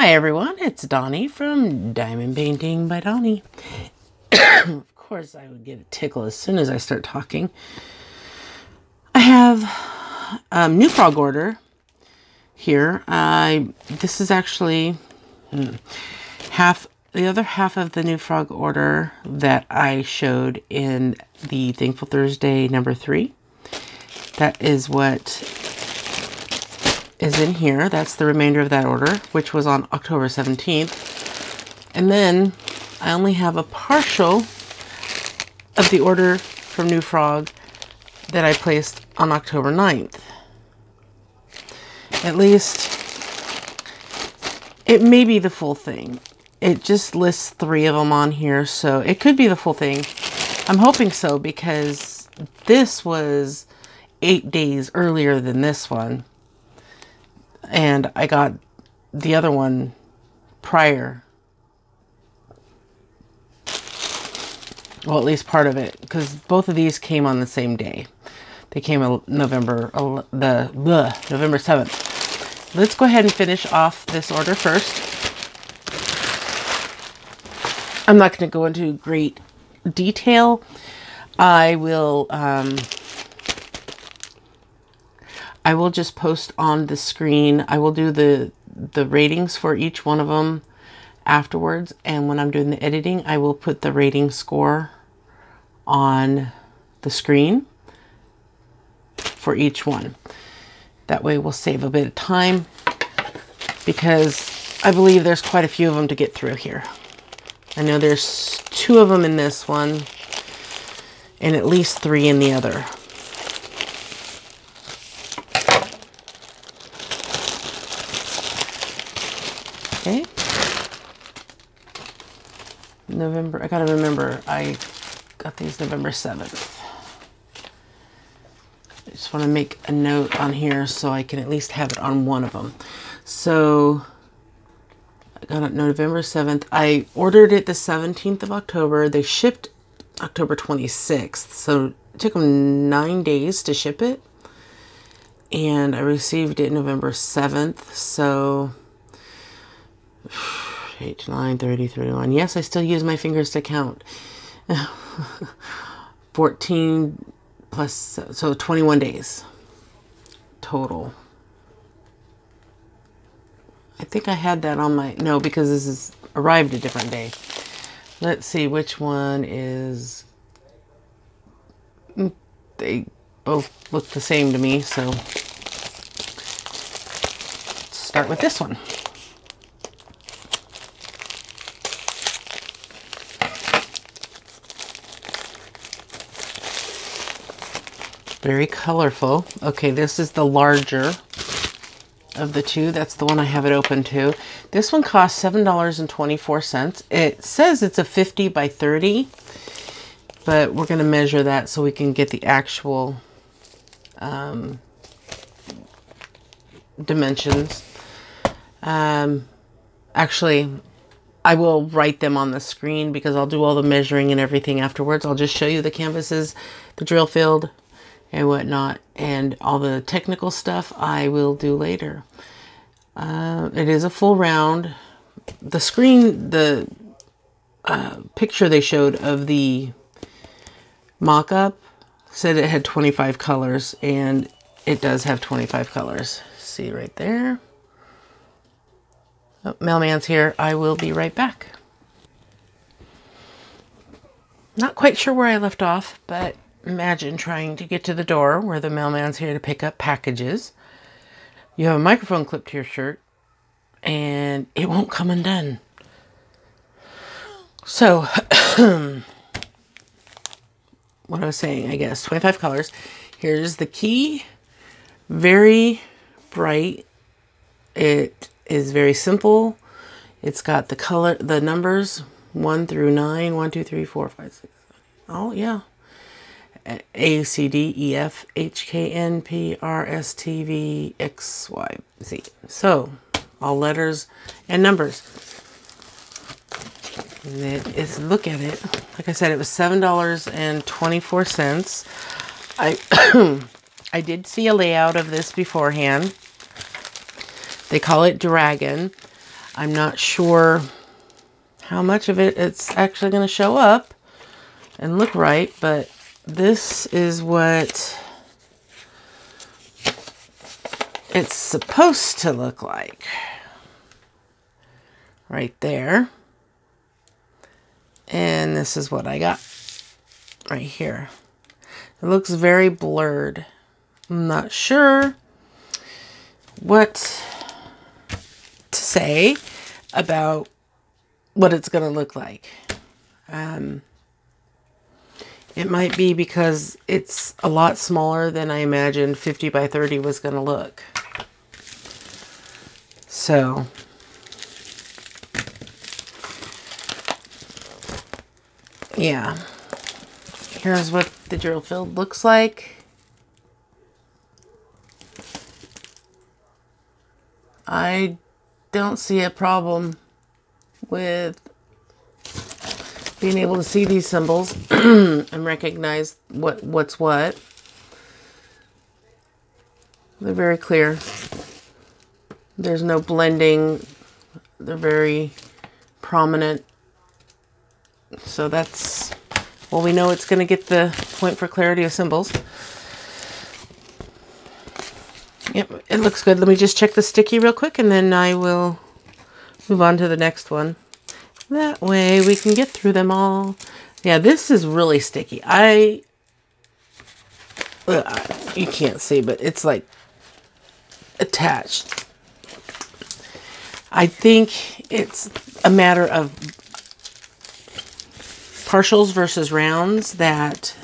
Hi everyone, it's Donnie from Diamond Painting by Donnie. Of course I would get a tickle as soon as I start talking. I have a NewFrog order here. This is actually the other half of the NewFrog order that I showed in the Thankful Thursday number 3. That is what is in here. That's the remainder of that order, which was on October 17th. And then I only have a partial of the order from NewFrog that I placed on October 9th. At least it may be the full thing. It just lists 3 of them on here, so it could be the full thing. I'm hoping so, because this was 8 days earlier than this one. And I got the other one prior. Well, at least part of it, because both of these came on the same day. They came on November 7th. Let's go ahead and finish off this order first. I'm not going to go into great detail. I will just post on the screen. I will do the ratings for each one of them afterwards. And when I'm doing the editing, I will put the rating score on the screen for each one. That way we'll save a bit of time, because I believe there's quite a few of them to get through here. I know there's 2 of them in this one and at least 3 in the other. Okay. November, I gotta remember, I got these November 7th. I just want to make a note on here so I can at least have it on one of them. So I got it November 7th. I ordered it the 17th of October. They shipped October 26th. So it took them 9 days to ship it. And I received it November 7th. So 8, 9, 30, 31. Yes, I still use my fingers to count. 14 plus, so 21 days total. I think I had that on my, no, because this is arrived a different day. Let's see which one is, they both look the same to me, so let's start with this one. Very colorful. Okay, this is the larger of the 2. That's the one I have it open to. This one costs $7.24. It says it's a 50 by 30, but we're going to measure that so we can get the actual dimensions. Actually, I will write them on the screen because I'll do all the measuring and everything afterwards. I'll just show you the canvases, the drill field, and whatnot, and all the technical stuff I will do later. It is a full round. The screen, the picture they showed of the mock-up said it had 25 colors, and it does have 25 colors. See right there. Oh, mailman's here. I will be right back. Not quite sure where I left off, but imagine trying to get to the door where the mailman's here to pick up packages. You have a microphone clipped to your shirt and it won't come undone. So, what I was saying, I guess, 25 colors. Here's the key. Very bright. It is very simple. It's got the color, the numbers 1 through 9, 1, 2, 3, 4, 5, 6. Oh, yeah. A, C, D, E, F, H, K, N, P, R, S, T, V, X, Y, Z. So, all letters and numbers. And it is, look at it. Like I said, it was $7.24. I did see a layout of this beforehand. They call it Dragon. I'm not sure how much of it's actually going to show up and look right, but this is what it's supposed to look like. Right there. And this is what I got right here. It looks very blurred. I'm not sure what to say about what it's going to look like. It might be because it's a lot smaller than I imagined 50 by 30 was going to look. So, yeah. Here's what the drill field looks like. I don't see a problem with being able to see these symbols and recognize what's what. They're very clear. There's no blending. They're very prominent. So that's, well, we know it's going to get the point for clarity of symbols. Yep, it looks good. Let me just check the sticky real quick and then I will move on to the next one. That way we can get through them all. Yeah, this is really sticky. You can't see, but it's like attached. I think it's a matter of partials versus rounds that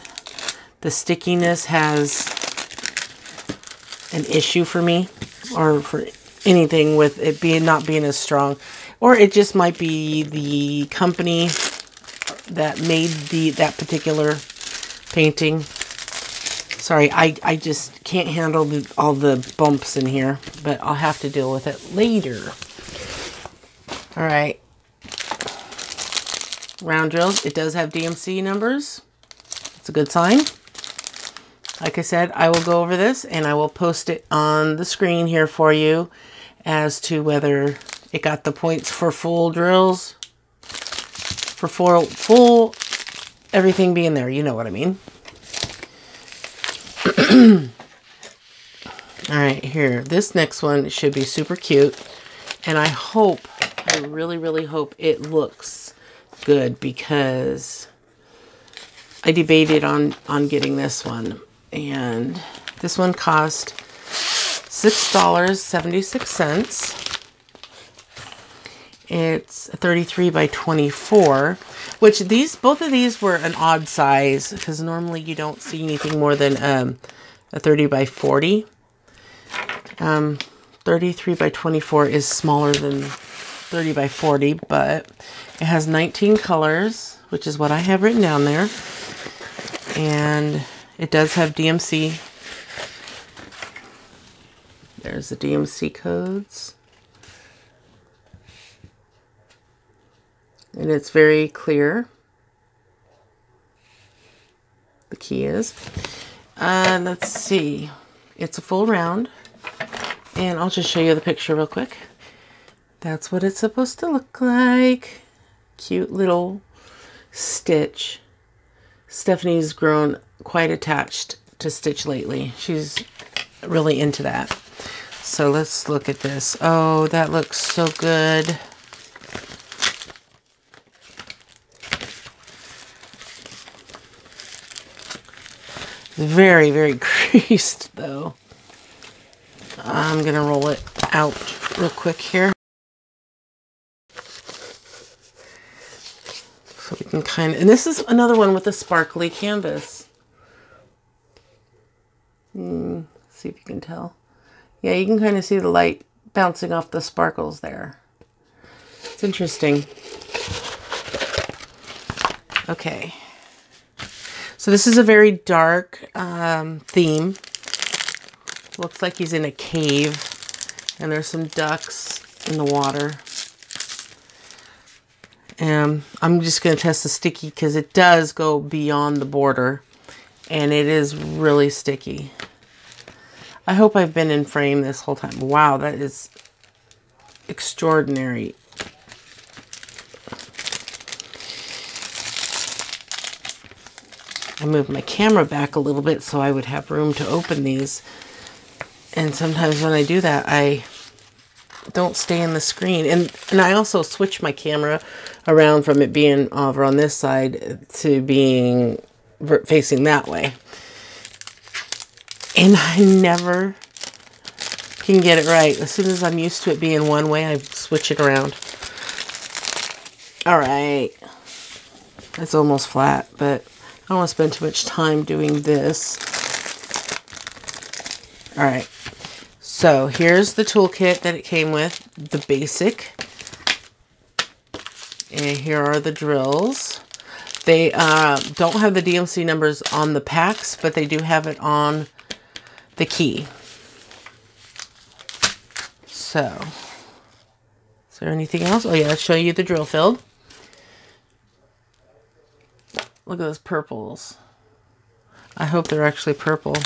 the stickiness has an issue for me, or for anything with it not being as strong. Or it just might be the company that made that particular painting. Sorry, I just can't handle all the bumps in here, but I'll have to deal with it later. All right. Round drills. It does have DMC numbers. It's a good sign. Like I said, I will go over this and I will post it on the screen here for you as to whether it got the points for full drills, for full everything being there. You know what I mean. All right, here. This next one should be super cute. And I really, really hope it looks good, because I debated on getting this one. And this one cost $6.76. It's a 33 by 24, which both of these were an odd size, because normally you don't see anything more than a 30 by 40. 33 by 24 is smaller than 30 by 40, but it has 19 colors, which is what I have written down there. And it does have DMC. There's the DMC codes. And it's very clear. The key is. Let's see. It's a full round. And I'll just show you the picture real quick. That's what it's supposed to look like. Cute little stitch. Stephanie's grown quite attached to Stitch lately. She's really into that. So let's look at this. Oh, that looks so good. Very, very creased though. I'm gonna roll it out real quick here. So we can kind of, and this is another one with a sparkly canvas. See if you can tell. Yeah, you can kind of see the light bouncing off the sparkles there. It's interesting. Okay. So this is a very dark theme. Looks like he's in a cave and there's some ducks in the water. And I'm just going to test the sticky because it does go beyond the border and it is really sticky. I hope I've been in frame this whole time. Wow, that is extraordinary. I moved my camera back a little bit so I would have room to open these. And sometimes when I do that, I don't stay in the screen. And I also switch my camera around from it being over on this side to being facing that way. And I never can get it right. As soon as I'm used to it being one way, I switch it around. All right. It's almost flat, but I don't want to spend too much time doing this. All right. So here's the toolkit that it came with, the basic. And here are the drills. They don't have the DMC numbers on the packs, but they do have it on the key. So, is there anything else? Oh yeah, I'll show you the drill field. Look at those purples. I hope they're actually purple.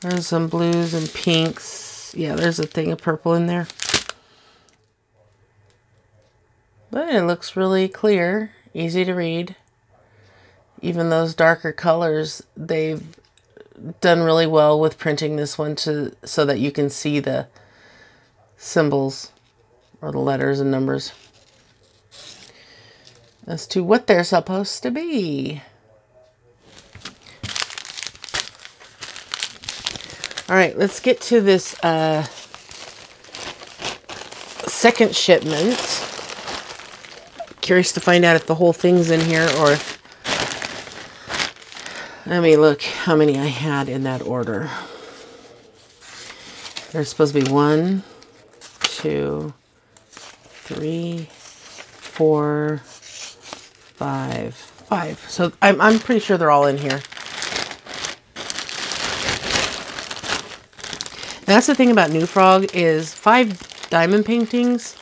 There's some blues and pinks. Yeah, there's a thing of purple in there. But it looks really clear, easy to read. Even those darker colors, they've done really well with printing this one so that you can see the symbols or the letters and numbers as to what they're supposed to be. All right, let's get to this second shipment. Curious to find out if the whole thing's in here or if... Let me look how many I had in that order. There's supposed to be 1, 2, 3, 4, 5. So I'm pretty sure they're all in here. That's the thing about NewFrog is 5 diamond paintings.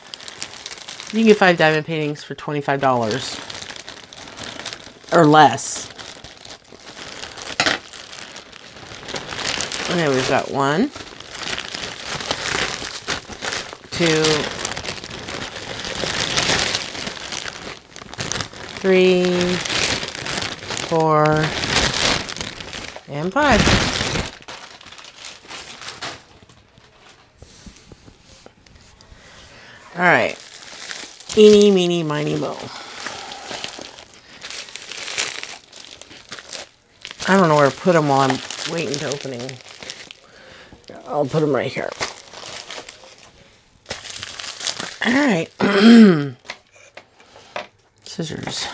You can get 5 diamond paintings for $25 or less. Okay, we've got 1, 2, 3, 4, and 5. All right, eeny, meeny, miny, mo. I don't know where to put them while I'm waiting to opening. I'll put them right here. All right, scissors.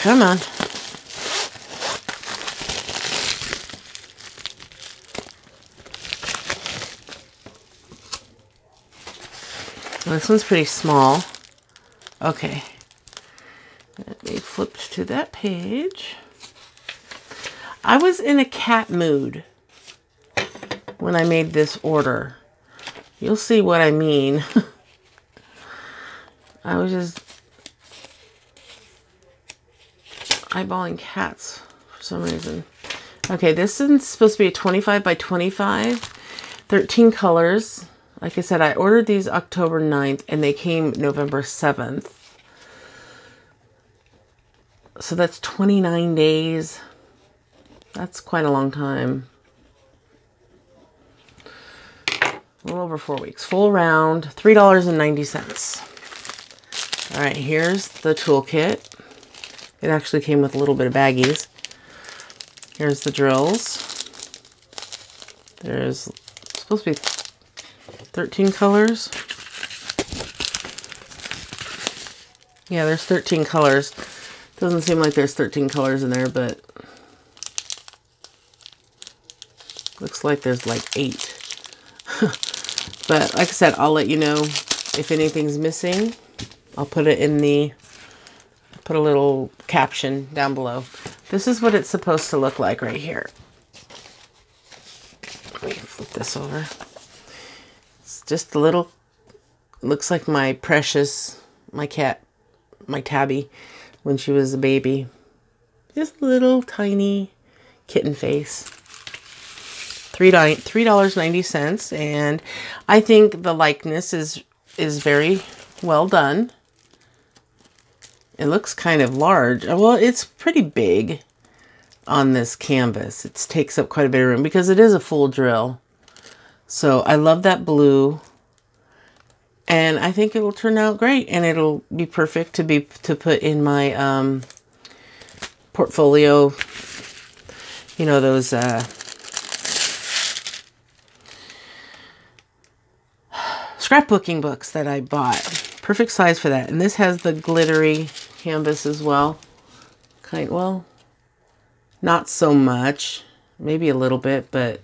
Come on. This one's pretty small. Okay. Let me flip to that page. I was in a cat mood when I made this order. You'll see what I mean. I was just eyeballing cats for some reason. Okay, this is supposed to be a 25 by 25, 13 colors. Like I said, I ordered these October 9th and they came November 7th. So that's 29 days. That's quite a long time. A little over 4 weeks. Full round, $3.90. All right, here's the toolkit. It actually came with a little bit of baggies. Here's the drills. There's supposed to be 13 colors. Yeah, there's 13 colors. Doesn't seem like there's 13 colors in there, but looks like there's like 8. But like I said, I'll let you know if anything's missing. I'll put it in the, put a little caption down below. This is what it's supposed to look like right here. Let me flip this over. Just a little, looks like my precious, my cat, my Tabby, when she was a baby. Just a little tiny kitten face. $3.90, and I think the likeness is very well done. It looks kind of large. Well, it's pretty big on this canvas. It takes up quite a bit of room because it is a full drill. So I love that blue, and I think it will turn out great, and it'll be perfect to put in my portfolio. You know, those scrapbooking books that I bought. Perfect size for that. And this has the glittery canvas as well. Well, not so much. Maybe a little bit, but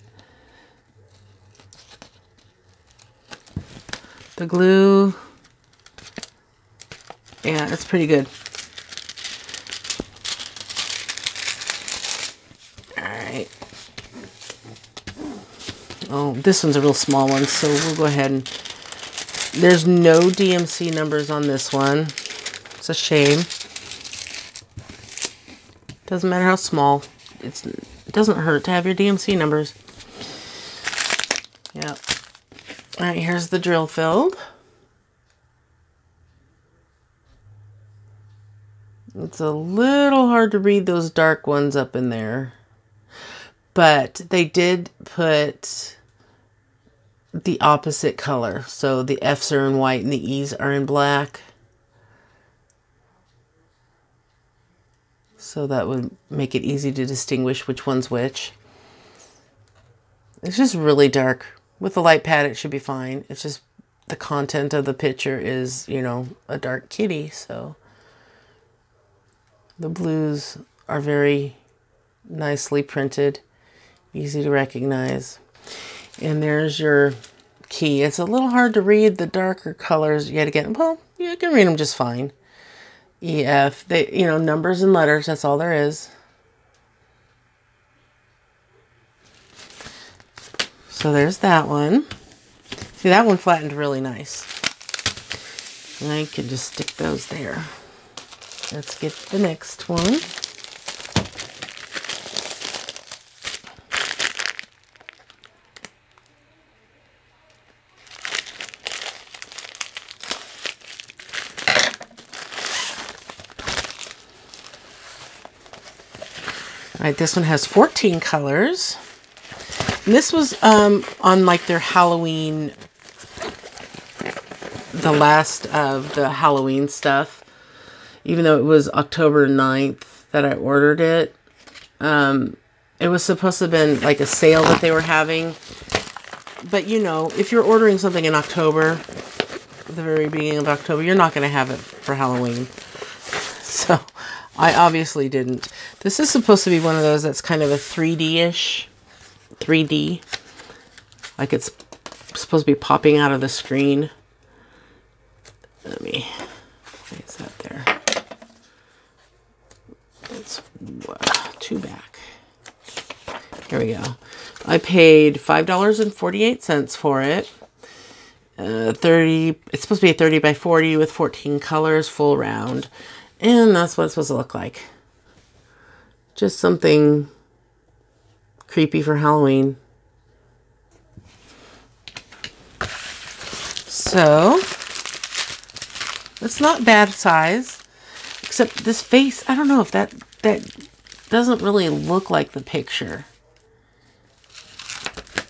the glue, yeah, it's pretty good. Alright. Oh, this one's a real small one, so we'll go ahead and... There's no DMC numbers on this one. It's a shame. Doesn't matter how small. It doesn't hurt to have your DMC numbers. Yeah. Alright, here's the drill filled. It's a little hard to read those dark ones up in there. But they did put the opposite color. So the F's are in white and the E's are in black. So that would make it easy to distinguish which one's which. It's just really dark. With the light pad, it should be fine. It's just the content of the picture is, you know, a dark kitty. So the blues are very nicely printed, easy to recognize. And there's your key. It's a little hard to read the darker colors yet again. Well, you can read them just fine. E, F, they, you know, numbers and letters, that's all there is. So there's that one. See, that one flattened really nice. And I can just stick those there. Let's get the next one. All right, this one has 14 colors. And this was on like their Halloween, the last of the Halloween stuff. Even though it was October 9th that I ordered it. It was supposed to have been like a sale that they were having. But you know, if you're ordering something in October, the very beginning of October, you're not going to have it for Halloween. So I obviously didn't. This is supposed to be one of those that's kind of a 3D-ish. 3D. Like it's supposed to be popping out of the screen. Let me... Is that there? It's two back. Here we go. I paid $5.48 for it. 30. It's supposed to be a 30 by 40 with 14 colors, full round. And that's what it's supposed to look like. Just something creepy for Halloween. So, it's not bad size. Except this face, I don't know if that doesn't really look like the picture.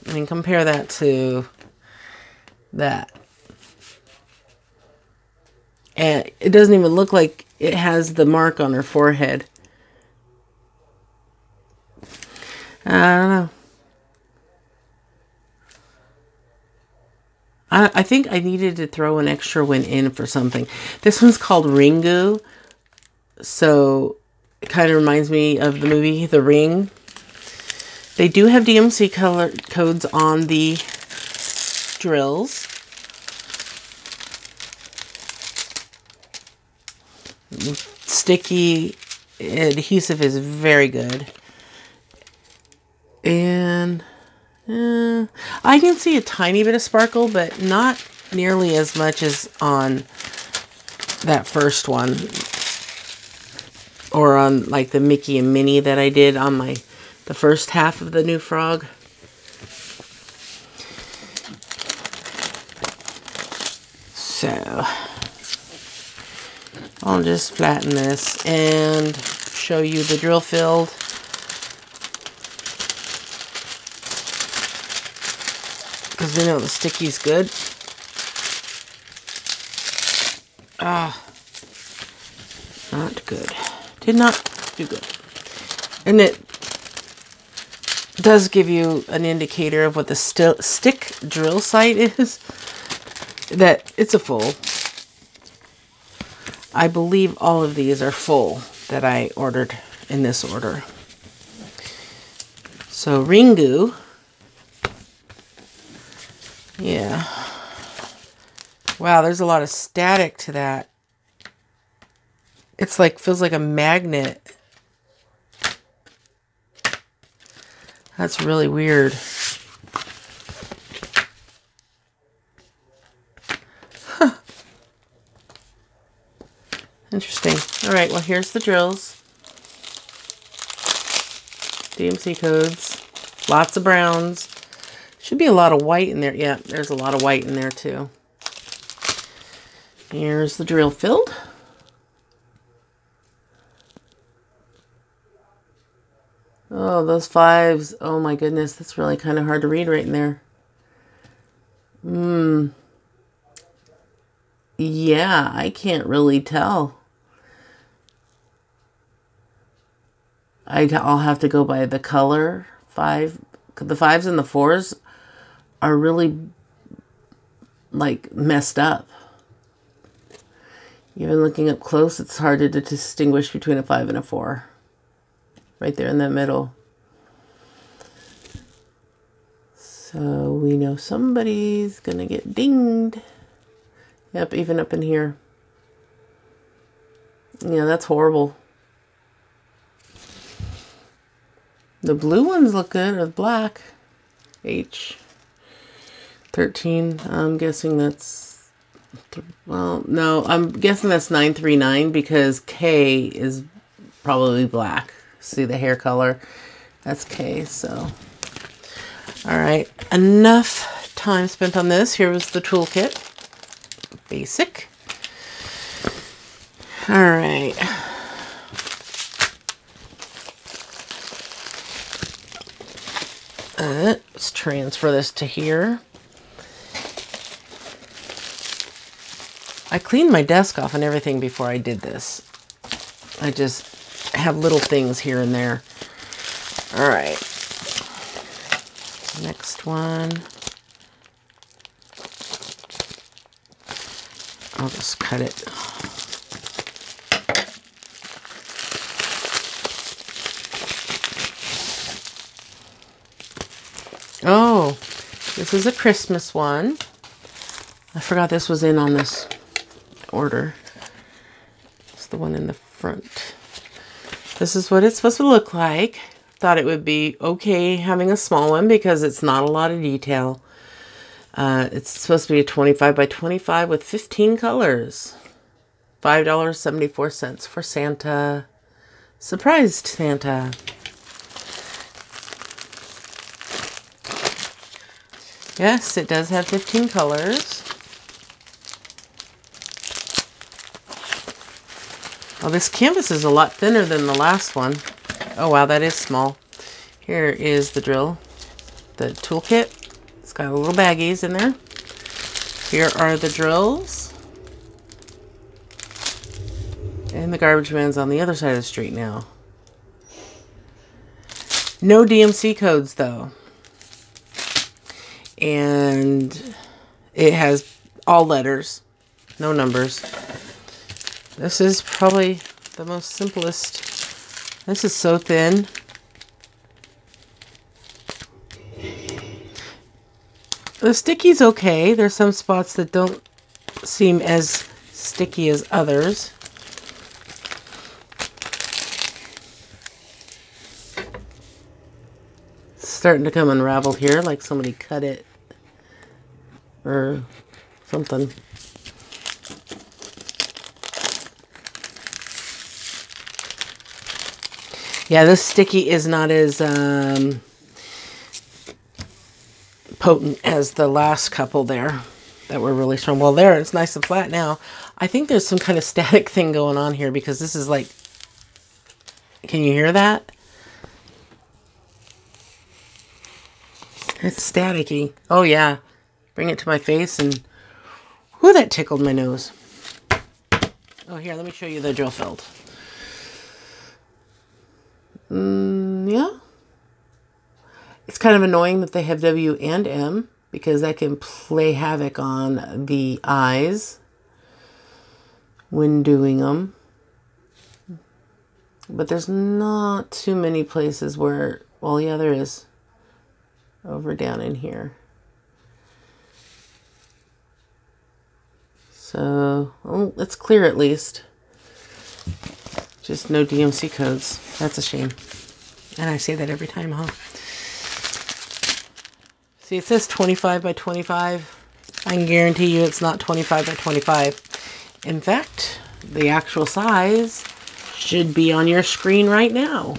I mean, compare that to that. And it doesn't even look like it has the mark on her forehead. I don't know. I think I needed to throw an extra one in for something. This one's called Ringu. So it kind of reminds me of the movie The Ring. They do have DMC color codes on the drills. Sticky adhesive is very good. And I can see a tiny bit of sparkle, but not nearly as much as on that first one. or on like the Mickey and Minnie that I did on the first half of the NewFrog. So I'll just flatten this and show you the drill filled. Because we know the sticky's good. Ah, not good. Did not do good. And it does give you an indicator of what the stick drill site is. That it's a full. I believe all of these are full that I ordered in this order. So Ringu. Yeah. Wow, there's a lot of static to that. It's like, feels like a magnet. That's really weird. Huh. Interesting. All right, well, here's the drills. DMC codes. Lots of browns. Should be a lot of white in there. Yeah, there's a lot of white in there too. Here's the drill filled. Oh, those 5s. Oh my goodness, that's really kind of hard to read right in there. Yeah, I can't really tell. I'll have to go by the color. The 5s and the 4s are really like messed up. Even looking up close, it's hard to distinguish between a 5 and a 4. Right there in the middle. So we know somebody's gonna get dinged. Yep, even up in here. Yeah, that's horrible. The blue ones look good, or the black. H13. I'm guessing that's... Well, no, I'm guessing that's 939 because K is probably black. See the hair color? That's K, so. Alright, enough time spent on this. Here was the toolkit. Basic. Alright. Let's transfer this to here. I cleaned my desk off and everything before I did this. I just have little things here and there. All right. Next one. I'll just cut it. Oh, this is a Christmas one. I forgot this was in on this order. It's the one in the front. This is what it's supposed to look like. Thought it would be okay having a small one because it's not a lot of detail. It's supposed to be a 25 by 25 with 15 colors. $5.74 for Santa. Surprised Santa. Yes, it does have 15 colors. Oh, this canvas is a lot thinner than the last one. Oh, wow, that is small. Here is the drill, the toolkit. It's got little baggies in there. Here are the drills. And the garbage man's on the other side of the street now. No DMC codes, though. And it has all letters, no numbers. This is probably the most simplest. This is so thin. The sticky's okay. There's some spots that don't seem as sticky as others. It's starting to come unraveled here, like somebody cut it or something. Yeah, this sticky is not as potent as the last couple there that were really strong. Well, there, it's nice and flat now. I think there's some kind of static thing going on here because this is like, can you hear that? It's staticky. Oh yeah. Bring it to my face and, whew, that tickled my nose. Oh, here, let me show you the drill filled. Yeah. It's kind of annoying that they have W and M because that can play havoc on the eyes when doing them. But there's not too many places where, well, yeah, there is. Over down in here. So, well, it's clear at least. Just no DMC codes. That's a shame. And I say that every time, huh? See, it says 25 by 25. I can guarantee you it's not 25 by 25. In fact, the actual size should be on your screen right now.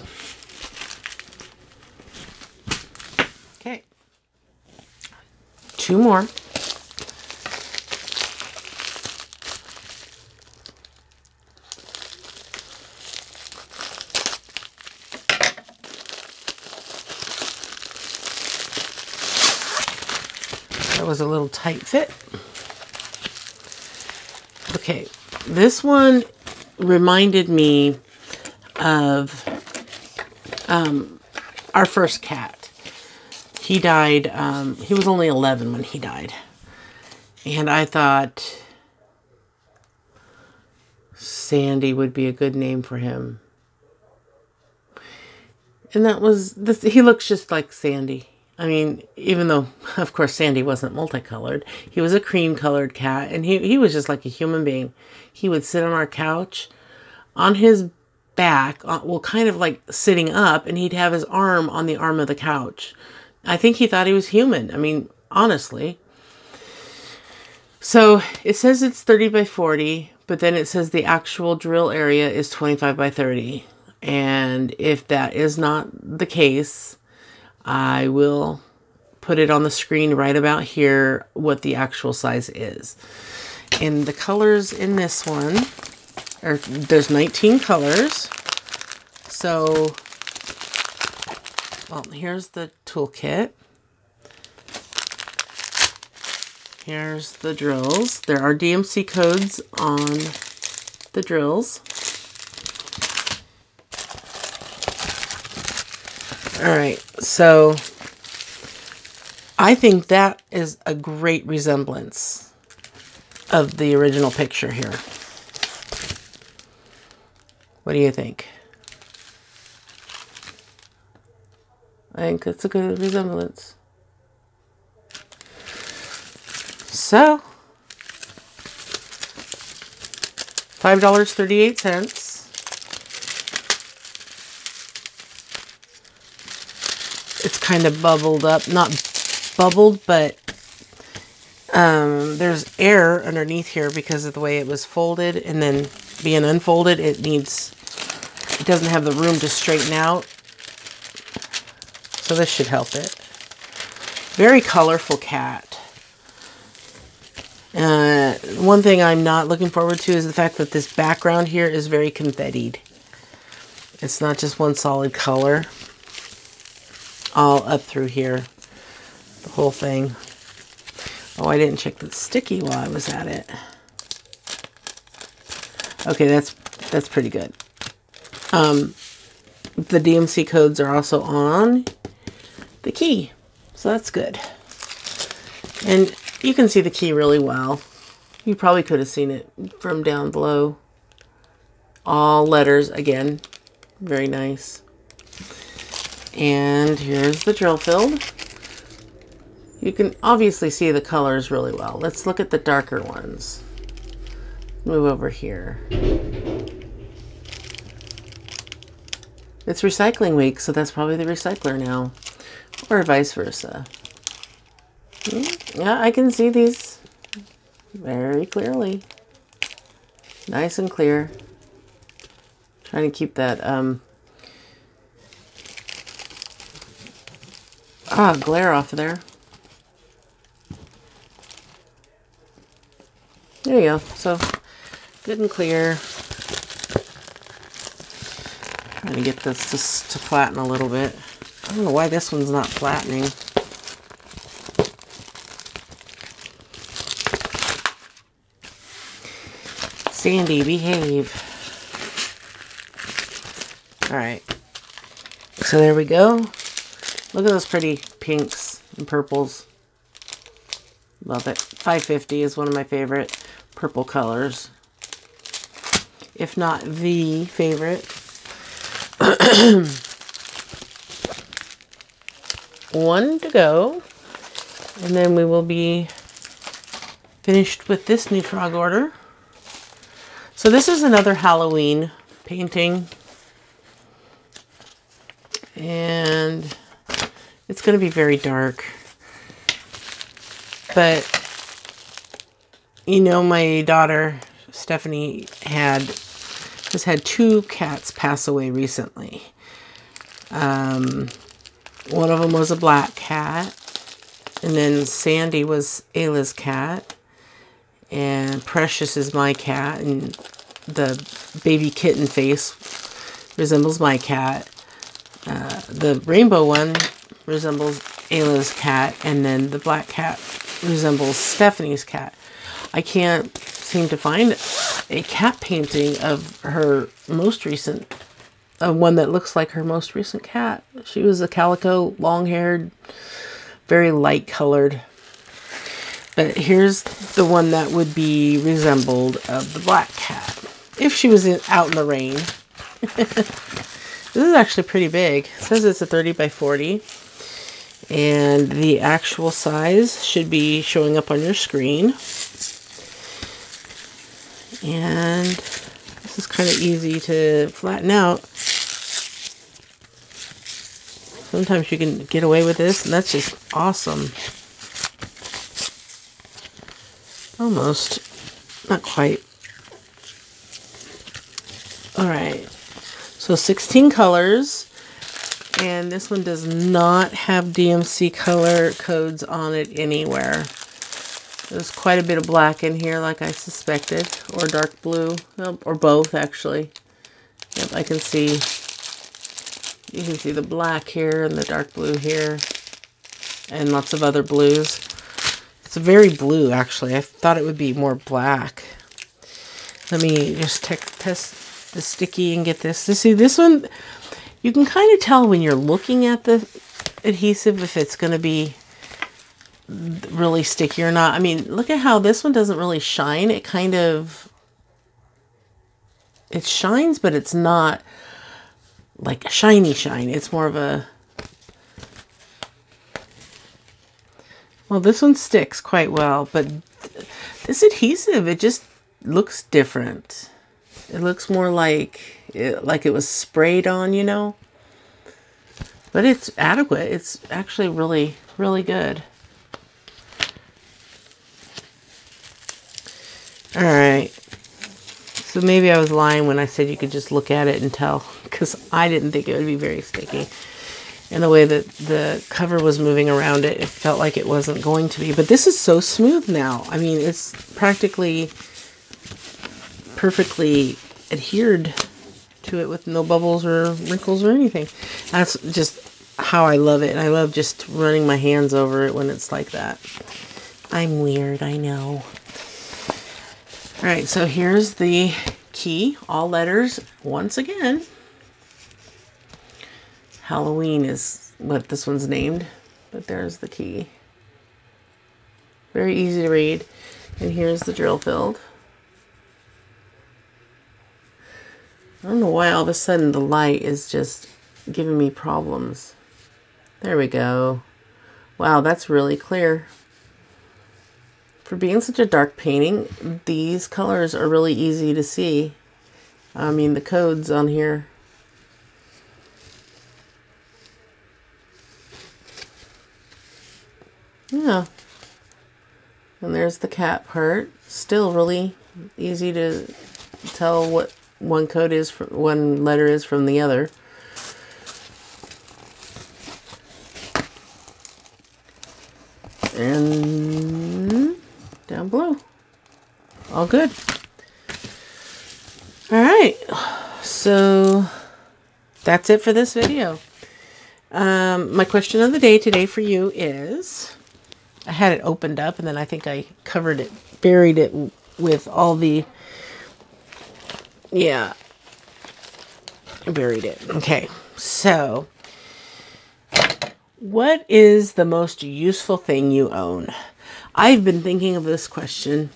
Okay. 2 more. That was a little tight fit. Okay, this one reminded me of our first cat. He died, he was only 11 when he died. And I thought Sandy would be a good name for him. And that was, he looks just like Sandy. I mean, even though, of course, Sandy wasn't multicolored, he was a cream-colored cat, and he was just like a human being. He would sit on our couch on his back, well, kind of like sitting up, and he'd have his arm on the arm of the couch. I think he thought he was human. I mean, honestly. So it says it's 30 by 40, but then it says the actual drill area is 25 by 30. And if that is not the case, I will put it on the screen right about here what the actual size is. And the colors in this one, there's 19 colors. So, well, here's the toolkit. Here's the drills. There are DMC codes on the drills. All right, so I think that is a great resemblance of the original picture here. What do you think? I think it's a good resemblance. So, $5.38. It's kind of bubbled up, not bubbled, but there's air underneath here because of the way it was folded, and then being unfolded, it doesn't have the room to straighten out. So this should help it. Very colorful cat. One thing I'm not looking forward to is the fact that this background here is very confettied. It's not just one solid color. All up through here. The whole thing. Oh, I didn't check the sticky while I was at it. Okay, that's pretty good. The DMC codes are also on the key. So that's good. And you can see the key really well. You probably could have seen it from down below. All letters, again, very nice. And here's the drill filled. You can obviously see the colors really well. Let's look at the darker ones. Move over here. It's recycling week, so that's probably the recycler now. Or vice versa. Yeah, I can see these very clearly. Nice and clear. Trying to keep that glare off of there. There you go. So good and clear. Trying to get this just to flatten a little bit. I don't know why this one's not flattening. Sandy, behave. Alright. So there we go. Look at those pretty pinks and purples. Love it. 550 is one of my favorite purple colors. If not the favorite. One to go. And then we will be finished with this NewFrog order. So this is another Halloween painting. And it's going to be very dark. But, you know, my daughter, Stephanie, has had 2 cats pass away recently. One of them was a black cat. And then Sandy was Ayla's cat. And Precious is my cat. And the baby kitten face resembles my cat. The rainbow one resembles Ayla's cat. And then the black cat resembles Stephanie's cat. I can't seem to find a cat painting of her most recent, one that looks like her most recent cat. She was a calico, long-haired, very light colored. But here's the one that would be resembled of the black cat if she was out in the rain. This is actually pretty big. It says it's a 30 by 40. And the actual size should be showing up on your screen. And this is kind of easy to flatten out. Sometimes you can get away with this, and that's just awesome. Almost. Not quite. Alright. So 16 colors. And this one does not have DMC color codes on it anywhere. There's quite a bit of black in here, like I suspected. Or dark blue. Or both, actually. Yep, I can see. You can see the black here and the dark blue here. And lots of other blues. It's very blue, actually. I thought it would be more black. Let me just test the sticky and get this. See, this one, you can kind of tell when you're looking at the adhesive if it's going to be really sticky or not. I mean, look at how this one doesn't really shine. It kind of, it shines, but it's not like a shiny shine. It's more of a, well, this one sticks quite well, but this adhesive, it just looks different. It looks more like it was sprayed on, you know. But it's adequate. It's actually really, really good. All right. So maybe I was lying when I said you could just look at it and tell, because I didn't think it would be very sticky. And the way that the cover was moving around it, it felt like it wasn't going to be. But this is so smooth now. I mean, it's practically perfectly adhered to it with no bubbles or wrinkles or anything. That's just how I love it. And I love just running my hands over it when it's like that. I'm weird, I know. All right, so here's the key. All letters once again. Halloween is what this one's named, but there's the key. Very easy to read. And here's the drill field. I don't know why all of a sudden the light is just giving me problems. There we go. Wow, that's really clear. For being such a dark painting, these colors are really easy to see. I mean, the codes on here. Yeah. And there's the cat part. Still really easy to tell what one code is, one letter is from the other. and down below. All good. All right. So that's it for this video. My question of the day today for you is, I had it opened up and then I think I covered it, buried it with all the, yeah, I buried it. Okay, so what is the most useful thing you own? I've been thinking of this question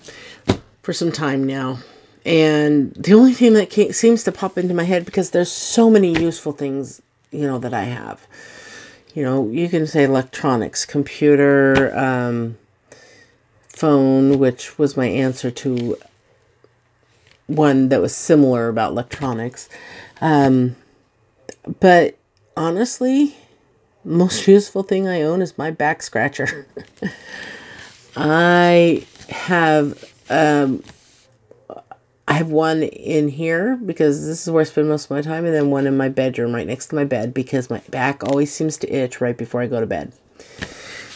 for some time now. And the only thing that seems to pop into my head, because there's so many useful things, you know, that I have. You know, you can say electronics, computer, phone, which was my answer to one that was similar about electronics. But honestly, most useful thing I own is my back scratcher. I have one in here because this is where I spend most of my time, and then one in my bedroom right next to my bed because my back always seems to itch right before I go to bed.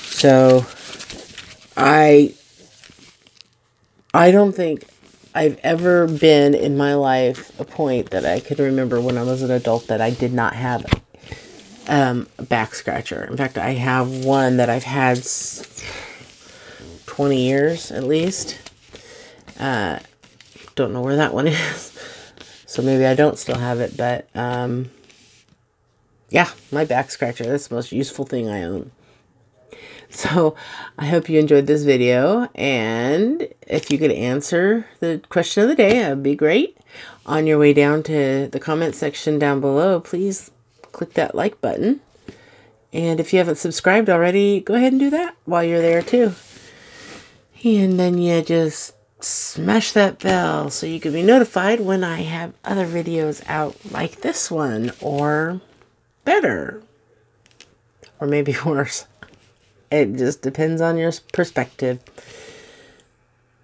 So I don't think I've ever been in my life a point that I can remember when I was an adult that I did not have a back scratcher. In fact, I have one that I've had 20 years at least. Don't know where that one is, so maybe I don't still have it, but yeah, my back scratcher, that's the most useful thing I own. So I hope you enjoyed this video, and if you could answer the question of the day, that would be great. On your way down to the comment section down below, please click that like button, and if you haven't subscribed already, go ahead and do that while you're there too. And then you just smash that bell so you can be notified when I have other videos out like this one, or better, or maybe worse. It just depends on your perspective.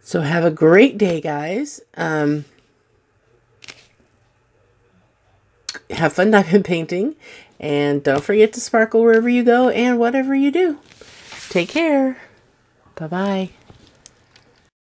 So have a great day, guys. Have fun diamond painting, and don't forget to sparkle wherever you go and whatever you do. Take care. Bye-bye.